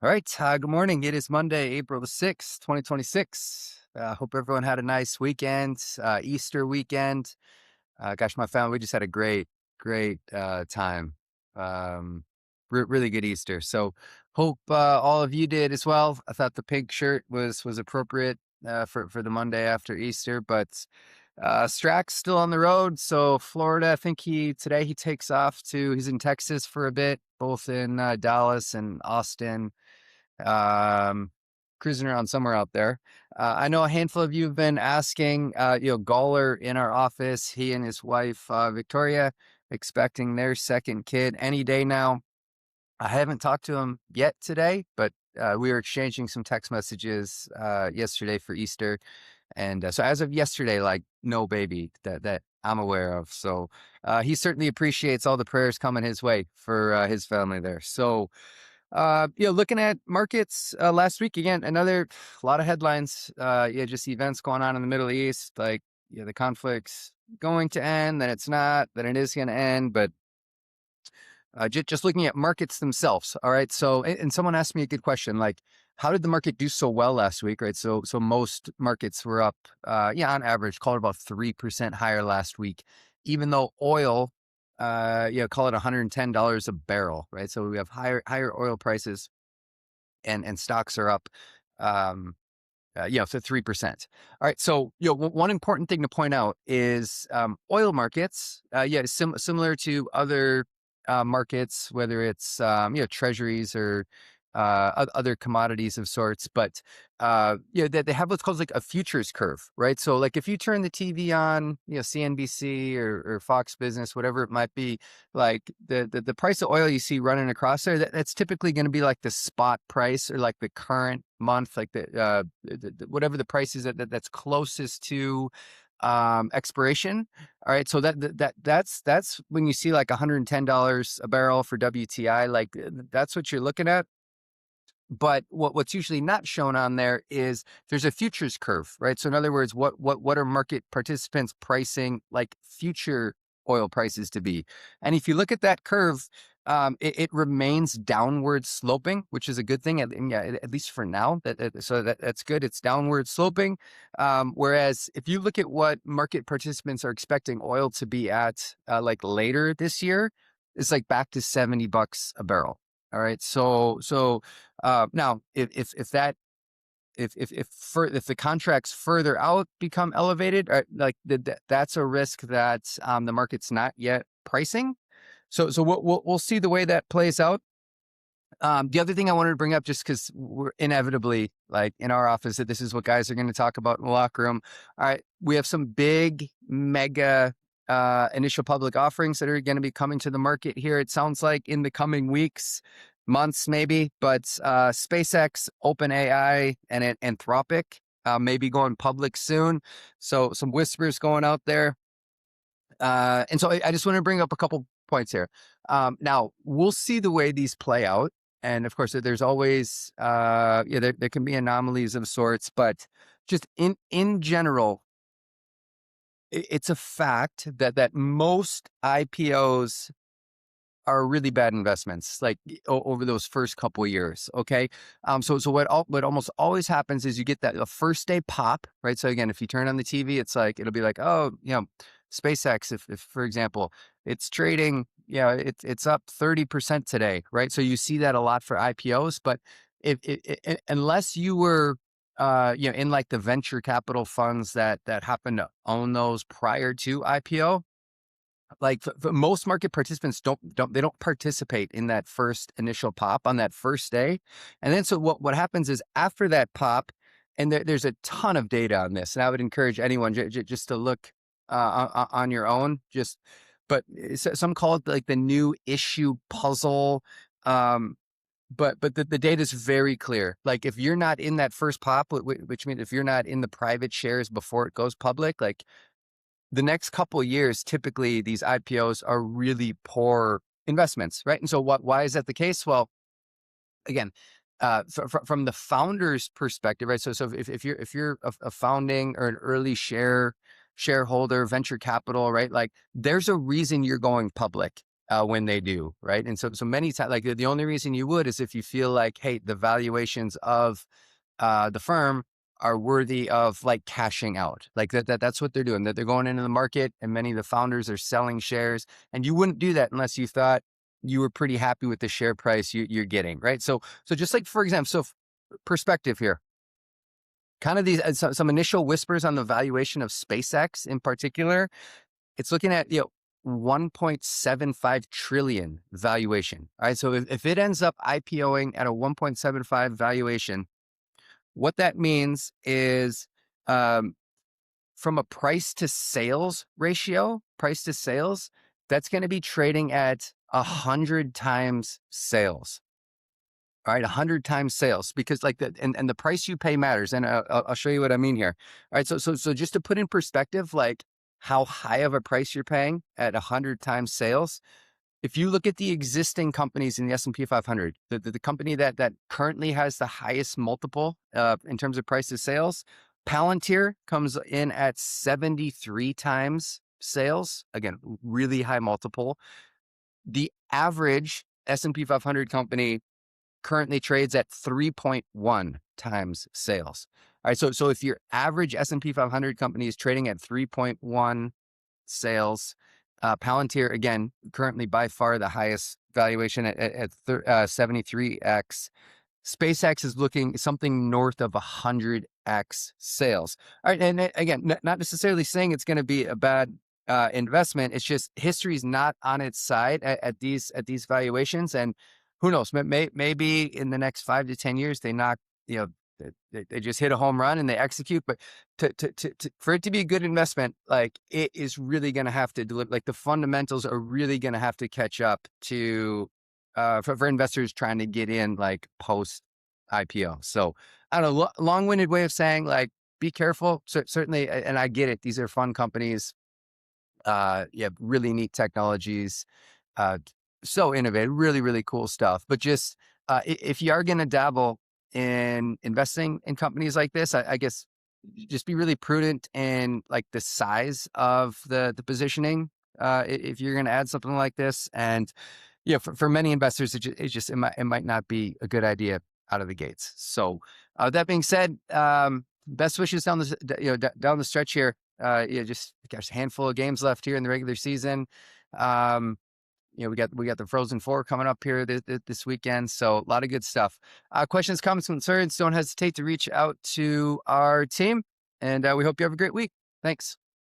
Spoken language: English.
All right. Good morning. It is Monday, April the 6th, 2026. Hope everyone had a nice weekend, Easter weekend. Gosh, my family, we just had a great time. Um, really good Easter. So hope all of you did as well. I thought the pink shirt was appropriate for the Monday after Easter, but Strack's still on the road. So Florida, I think today he takes off he's in Texas for a bit, both in Dallas and Austin, um, cruising around somewhere out there. I know a handful of you have been asking, Gawler in our office, he and his wife, Victoria, expecting their second kid any day now. I haven't talked to him yet today, but we were exchanging some text messages yesterday for Easter. And so as of yesterday, like no baby that I'm aware of. So he certainly appreciates all the prayers coming his way for his family there. So looking at markets last week again, a lot of headlines. Just events going on in the Middle East, like the conflict's going to end, then it's not, then it is going to end. But just looking at markets themselves. All right. So, and someone asked me a good question, like, how did the market do so well last week? Right. So most markets were up, on average, call it about 3% higher last week, even though oil, call it $110 a barrel. Right. So we have higher oil prices, and stocks are up, for 3%. All right. So, one important thing to point out is oil markets, similar to other markets, whether it's, treasuries or other commodities of sorts, but, they have what's called like a futures curve, right? So like if you turn the TV on, CNBC or Fox Business, whatever it might be, like the price of oil you see running across there, that's typically going to be like the spot price or like the current month, like whatever the price is that's closest to expiration. All right. So that's when you see like $110 a barrel for WTI, like that's what you're looking at. But what's usually not shown on there is there's a futures curve, right? So in other words, what are market participants pricing like future oil prices to be? And if you look at that curve, it remains downward sloping, which is a good thing. At least for now. That's good. It's downward sloping. Whereas if you look at what market participants are expecting oil to be at, like later this year, it's like back to $70 a barrel. All right. Now, if the contracts further out become elevated, like that's a risk that the market's not yet pricing. So we'll see the way that plays out. The other thing I wanted to bring up, just because we're inevitably like in our office, that this is what guys are going to talk about in the locker room. All right, we have some big mega initial public offerings that are going to be coming to the market here. It sounds like in the coming weeks, months, maybe. But SpaceX, OpenAI, and Anthropic may be going public soon. So some whispers going out there. And so I just want to bring up a couple points here. Now we'll see the way these play out. And of course, there's always, there can be anomalies of sorts, but just in general, it's a fact that most IPOs are really bad investments, like over those first couple of years. Okay. So what almost always happens is you get that a first day pop, right? So again, if you turn on the TV, it'll be like, oh, SpaceX, if for example, it's trading, it's up 30% today, right? So you see that a lot for IPOs, but unless you were, in like the venture capital funds that happen to own those prior to IPO, like for most market participants they don't participate in that first initial pop on that first day. And then so what happens is after that pop, and there's a ton of data on this, and I would encourage anyone just to look on your own, but some call it like the new issue puzzle. But the data is very clear. Like if you're not in that first pop, which means if you're not in the private shares before it goes public, like the next couple of years, typically these IPOs are really poor investments, right? And so why is that the case? Well, again, from the founder's perspective, right? So if you're a founding or an early shareholder, venture capital, right? Like there's a reason you're going public. when they do, right? And so many times, like the only reason you would is if you feel like, hey, the valuations of the firm are worthy of like cashing out, like that's what they're doing. That they're going into the market, and many of the founders are selling shares, and you wouldn't do that unless you thought you were pretty happy with the share price you're getting, right? So just like for example, perspective here, kind of these some initial whispers on the valuation of SpaceX in particular. It's looking at 1.75 trillion valuation. All right, so if it ends up IPOing at a 1.75 valuation, what that means is um, from a price to sales ratio, price to sales, that's going to be trading at 100 times sales. All right, 100 times sales, because like and the price you pay matters. And I'll show you what I mean here. All right, so just to put in perspective, like how high of a price you're paying at 100 times sales. If you look at the existing companies in the S&P 500, the company that currently has the highest multiple in terms of price to sales, Palantir comes in at 73 times sales. Again, really high multiple. The average S&P 500 company currently trades at 3.1 times sales. All right, so if your average S&P 500 company is trading at 3.1 sales, Palantir, again, currently by far the highest valuation at 73x. SpaceX is looking something north of 100x sales. All right, and again, not necessarily saying it's going to be a bad investment. It's just history is not on its side at these valuations, and who knows? Maybe in the next 5 to 10 years they knock, they just hit a home run and they execute. But for it to be a good investment, like it is really going to have to deliver. Like the fundamentals are really going to have to catch up to for investors trying to get in like post IPO. So I don't know, long-winded way of saying like be careful. Certainly, and I get it. These are fun companies. Really neat technologies. Uh, so innovative, really, really cool stuff. But just if you are going to dabble in investing in companies like this, I guess just be really prudent in like the size of the positioning. If you're going to add something like this, and for many investors, it might not be a good idea out of the gates. So that being said, best wishes down down the stretch here. Just gosh, a handful of games left here in the regular season. We got the Frozen Four coming up here this weekend, so a lot of good stuff. Questions, comments, concerns, don't hesitate to reach out to our team, and we hope you have a great week. Thanks.